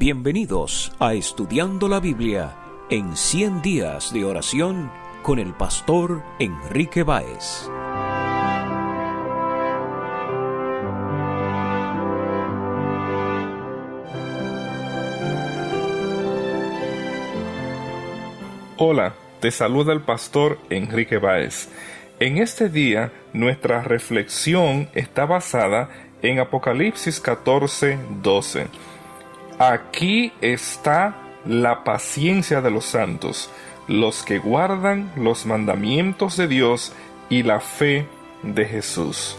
Bienvenidos a Estudiando la Biblia en 100 días de oración con el pastor Enrique Báez. Hola, te saluda el pastor Enrique Báez. En este día, nuestra reflexión está basada en Apocalipsis 14:12. Aquí está la paciencia de los santos, los que guardan los mandamientos de Dios y la fe de Jesús.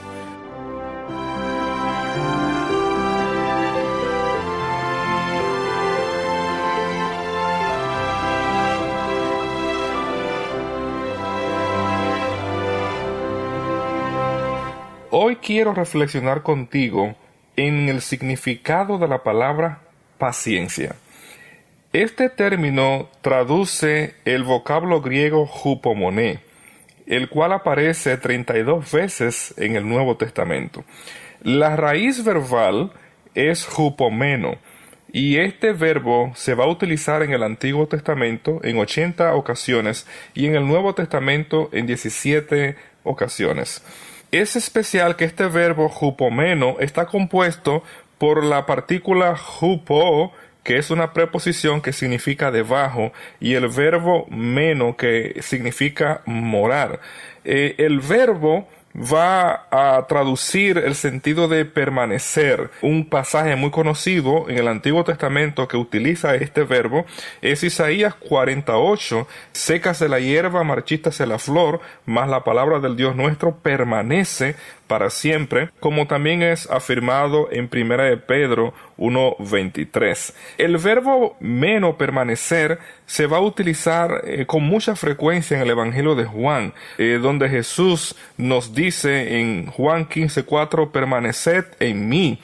Hoy quiero reflexionar contigo en el significado de la palabra paciencia. Este término traduce el vocablo griego hupomoné, el cual aparece 32 veces en el Nuevo Testamento. La raíz verbal es hupomeno, y este verbo se va a utilizar en el Antiguo Testamento en 80 ocasiones y en el Nuevo Testamento en 17 ocasiones. Es especial que este verbo hupomeno está compuesto por la partícula hupo, que es una preposición que significa debajo, y el verbo meno, que significa morar. El verbo va a traducir el sentido de permanecer. Un pasaje muy conocido en el Antiguo Testamento que utiliza este verbo es Isaías 48, sécase la hierba, marchítase la flor, mas la palabra del Dios nuestro permanece para siempre, como también es afirmado en 1 de Pedro 1:23. El verbo meno, permanecer, se va a utilizar con mucha frecuencia en el Evangelio de Juan, donde Jesús nos dice en Juan 15:4, permaneced en mí.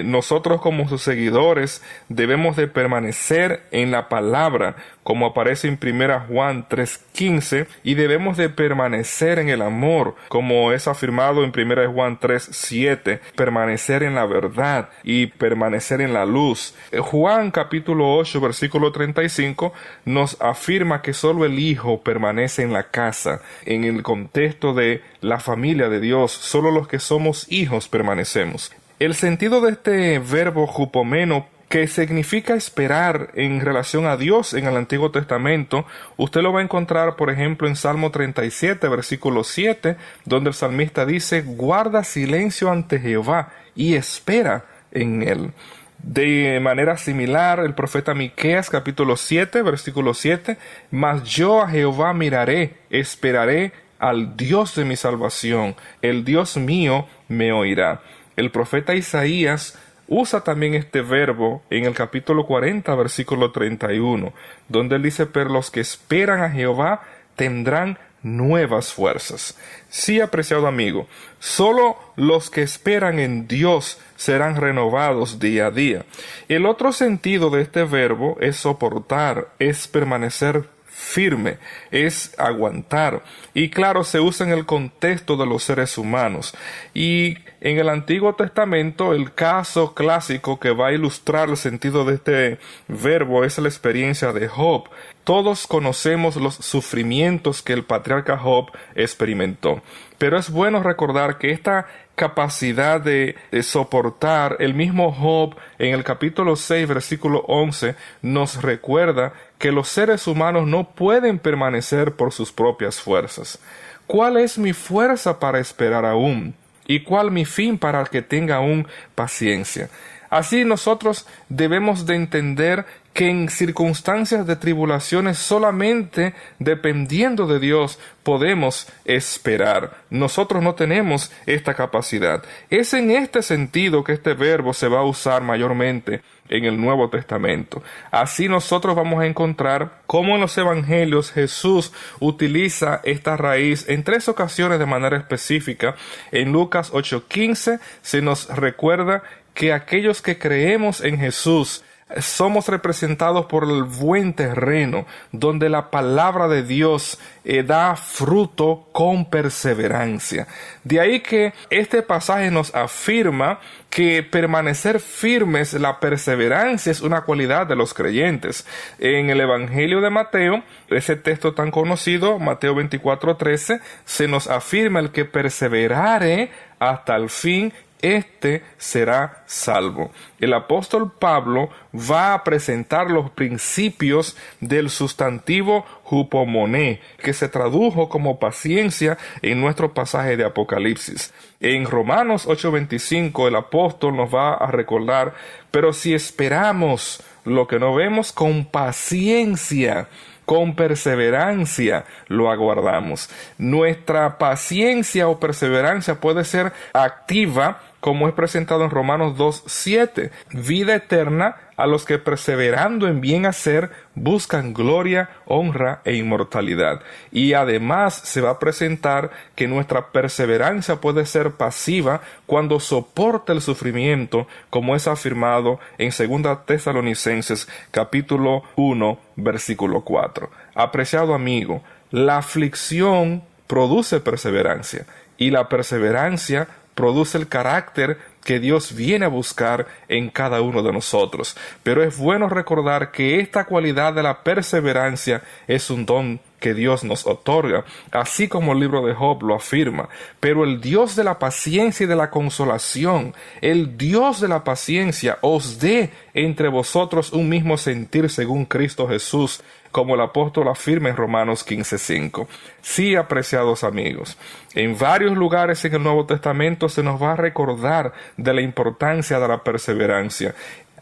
Nosotros como sus seguidores debemos de permanecer en la palabra, como aparece en 1 Juan 3:15, y debemos de permanecer en el amor, como es afirmado en 1 Juan 3:7, permanecer en la verdad y permanecer en la luz. Juan capítulo 8 versículo 35 nos afirma que solo el Hijo permanece en la casa. En el contexto de la familia de Dios, solo los que somos hijos permanecemos. El sentido de este verbo hupomeno, que significa esperar en relación a Dios en el Antiguo Testamento, usted lo va a encontrar, por ejemplo, en Salmo 37, versículo 7, donde el salmista dice, guarda silencio ante Jehová y espera en él. De manera similar, el profeta Miqueas, capítulo 7, versículo 7, mas yo a Jehová miraré, esperaré al Dios de mi salvación, el Dios mío me oirá. El profeta Isaías usa también este verbo en el capítulo 40, versículo 31, donde él dice, pero los que esperan a Jehová tendrán nuevas fuerzas. Sí, apreciado amigo, solo los que esperan en Dios serán renovados día a día. El otro sentido de este verbo es soportar, es permanecer firme, es aguantar, y claro, se usa en el contexto de los seres humanos. Y en el Antiguo Testamento, el caso clásico que va a ilustrar el sentido de este verbo es la experiencia de Job. Todos conocemos los sufrimientos que el patriarca Job experimentó, pero es bueno recordar que esta capacidad de soportar, el mismo Job en el capítulo 6 versículo 11 nos recuerda que los seres humanos no pueden permanecer por sus propias fuerzas. ¿Cuál es mi fuerza para esperar aún? ¿Y cuál mi fin para que tenga aún paciencia? Así nosotros debemos de entender que en circunstancias de tribulaciones solamente dependiendo de Dios podemos esperar. Nosotros no tenemos esta capacidad. Es en este sentido que este verbo se va a usar mayormente en el Nuevo Testamento. Así nosotros vamos a encontrar cómo en los Evangelios Jesús utiliza esta raíz en 3 ocasiones de manera específica. En Lucas 8:15 se nos recuerda que aquellos que creemos en Jesús, somos representados por el buen terreno, donde la palabra de Dios da fruto con perseverancia. De ahí que este pasaje nos afirma que permanecer firmes, la perseverancia es una cualidad de los creyentes. En el Evangelio de Mateo, ese texto tan conocido, Mateo 24:13, se nos afirma: el que perseverare hasta el fin, este será salvo. El apóstol Pablo va a presentar los principios del sustantivo hupomoné, que se tradujo como paciencia en nuestro pasaje de Apocalipsis. En Romanos 8:25 el apóstol nos va a recordar: pero si esperamos lo que no vemos, con paciencia, con perseverancia lo aguardamos. Nuestra paciencia o perseverancia puede ser activa, como es presentado en Romanos 2:7, vida eterna a los que perseverando en bien hacer buscan gloria, honra e inmortalidad. Y además se va a presentar que nuestra perseverancia puede ser pasiva cuando soporta el sufrimiento, como es afirmado en 2 Tesalonicenses capítulo 1 versículo 4. Apreciado amigo, la aflicción produce perseverancia, y la perseverancia produce el carácter que Dios viene a buscar en cada uno de nosotros. Pero es bueno recordar que esta cualidad de la perseverancia es un don que Dios nos otorga, así como el libro de Job lo afirma. Pero el Dios de la paciencia y de la consolación, el Dios de la paciencia, os dé entre vosotros un mismo sentir según Cristo Jesús, como el apóstol afirma en Romanos 15:5. Sí, apreciados amigos, en varios lugares en el Nuevo Testamento se nos va a recordar de la importancia de la perseverancia.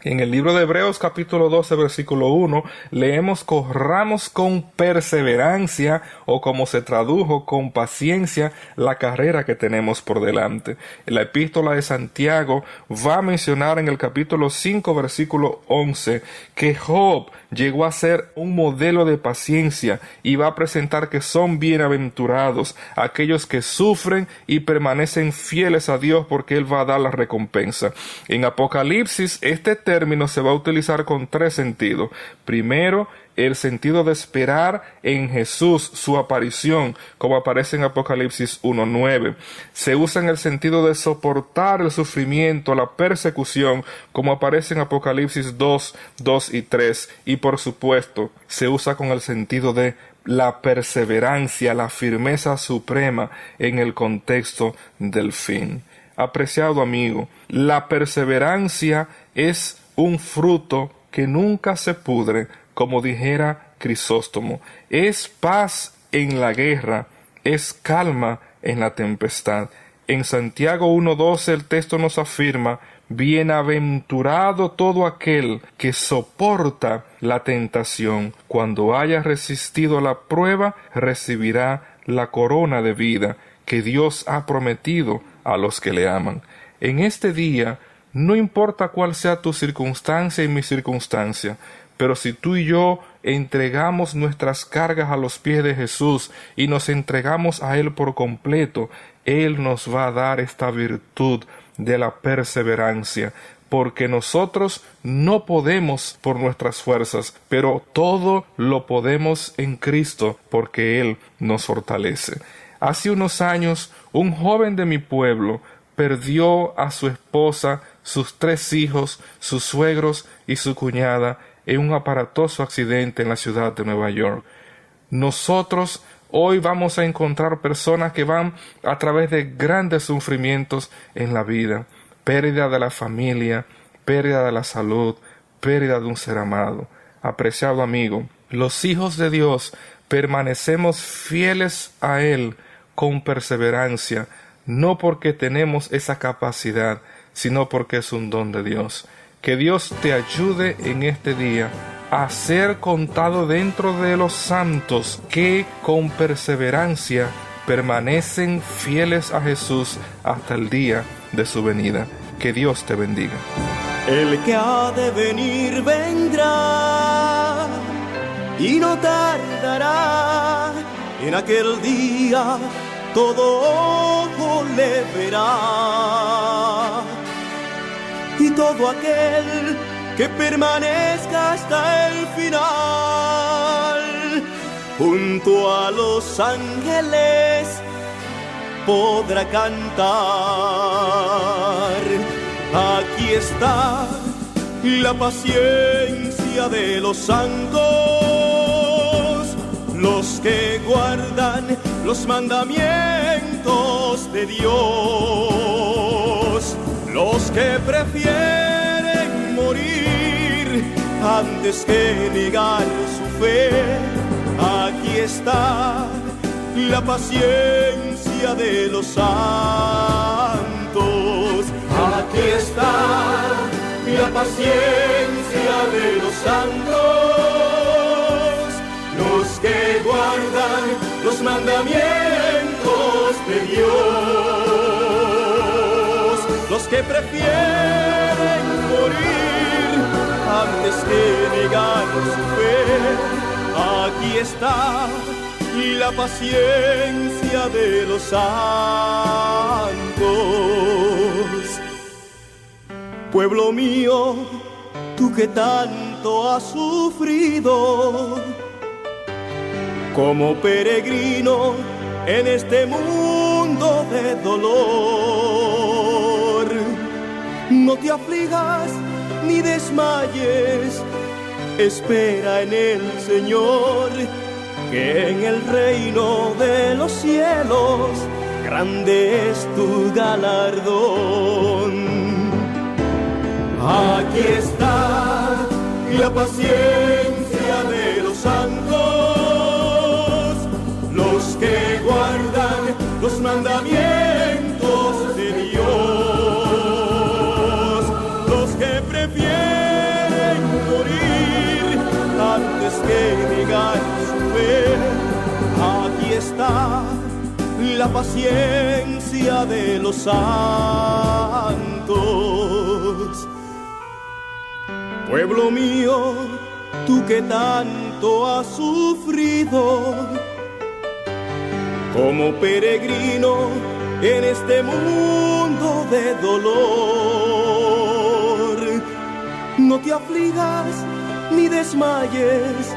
En el libro de Hebreos capítulo 12 versículo 1 leemos: corramos con perseverancia, o como se tradujo, con paciencia, la carrera que tenemos por delante. La epístola de Santiago va a mencionar en el capítulo 5 versículo 11 que Job llegó a ser un modelo de paciencia, y va a presentar que son bienaventurados aquellos que sufren y permanecen fieles a Dios, porque Él va a dar la recompensa. En Apocalipsis este término se va a utilizar con tres sentidos. Primero, el sentido de esperar en Jesús, su aparición, como aparece en Apocalipsis 1:9. Se usa en el sentido de soportar el sufrimiento, la persecución, como aparece en Apocalipsis 2:2 y 3. Y por supuesto, se usa con el sentido de la perseverancia, la firmeza suprema en el contexto del fin. Apreciado amigo, la perseverancia es un fruto que nunca se pudre, como dijera Crisóstomo. Es paz en la guerra, es calma en la tempestad. En Santiago 1:12 el texto nos afirma: bienaventurado todo aquel que soporta la tentación. Cuando haya resistido la prueba, recibirá la corona de vida que Dios ha prometido a los que le aman. En este día, no importa cuál sea tu circunstancia y mi circunstancia, pero si tú y yo entregamos nuestras cargas a los pies de Jesús y nos entregamos a Él por completo, Él nos va a dar esta virtud de la perseverancia, porque nosotros no podemos por nuestras fuerzas, pero todo lo podemos en Cristo, porque Él nos fortalece. Hace unos años, un joven de mi pueblo perdió a su esposa, sus 3 hijos, sus suegros y su cuñada en un aparatoso accidente en la ciudad de Nueva York. Nosotros hoy vamos a encontrar personas que van a través de grandes sufrimientos en la vida: pérdida de la familia, pérdida de la salud, pérdida de un ser amado. Apreciado amigo, los hijos de Dios permanecemos fieles a Él con perseverancia, no porque tenemos esa capacidad, sino porque es un don de Dios. Que Dios te ayude en este día a ser contado dentro de los santos que con perseverancia permanecen fieles a Jesús hasta el día de su venida. Que Dios te bendiga. El que ha de venir vendrá y no tardará. En aquel día todo ojo le verá, y todo aquel que permanezca hasta el final. Junto a los ángeles podrá cantar. Aquí está la paciencia de los santos, los que guardan los mandamientos de Dios, los que prefieren morir antes que negar su fe. Aquí está la paciencia de los santos. Aquí está la paciencia de los santos, los que guardan los mandamientos de Dios, los que prefieren morir antes que negar su fe. Aquí está la paciencia de los santos. Pueblo mío, tú que tanto has sufrido, como peregrino en este mundo de dolor, no te afligas ni desmayes, espera en el Señor, que en el reino de los cielos grande es tu galardón. Aquí está la paciencia de los santos, los que guardan los mandamientos de Dios, los que prefieren morir antes que negar su fe. Aquí está la paciencia de los santos. Pueblo mío, tú que tanto has sufrido, como peregrino en este mundo de dolor, no te afligas ni desmayes,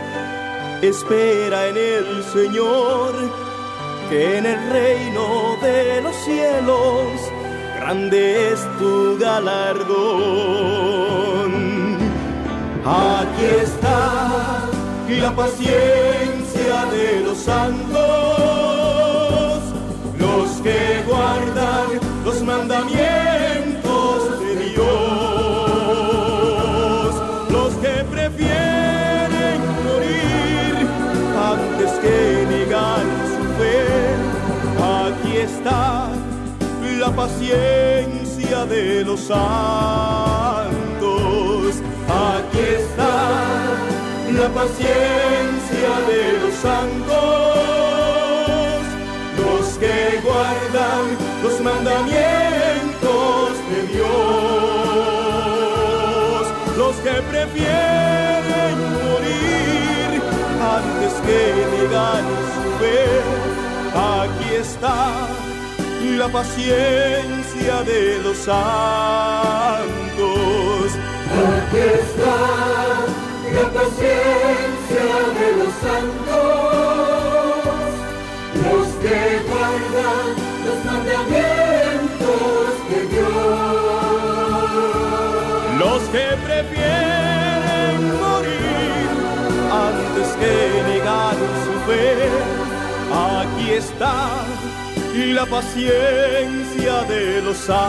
espera en el Señor, que en el reino de los cielos grande es tu galardón. Aquí está la paciencia de los santos, los que guardan los mandamientos de Dios, los que prefieren morir antes que negar su fe. Aquí está la paciencia de los santos. Aquí está la paciencia de los santos, los que guardan los mandamientos de Dios, los que prefieren morir antes que negar su fe. Aquí está la paciencia de los santos. Aquí está la paciencia de los santos, los que guardan los mandamientos de Dios, los que prefieren morir antes que negar su fe. Aquí está la paciencia de los santos.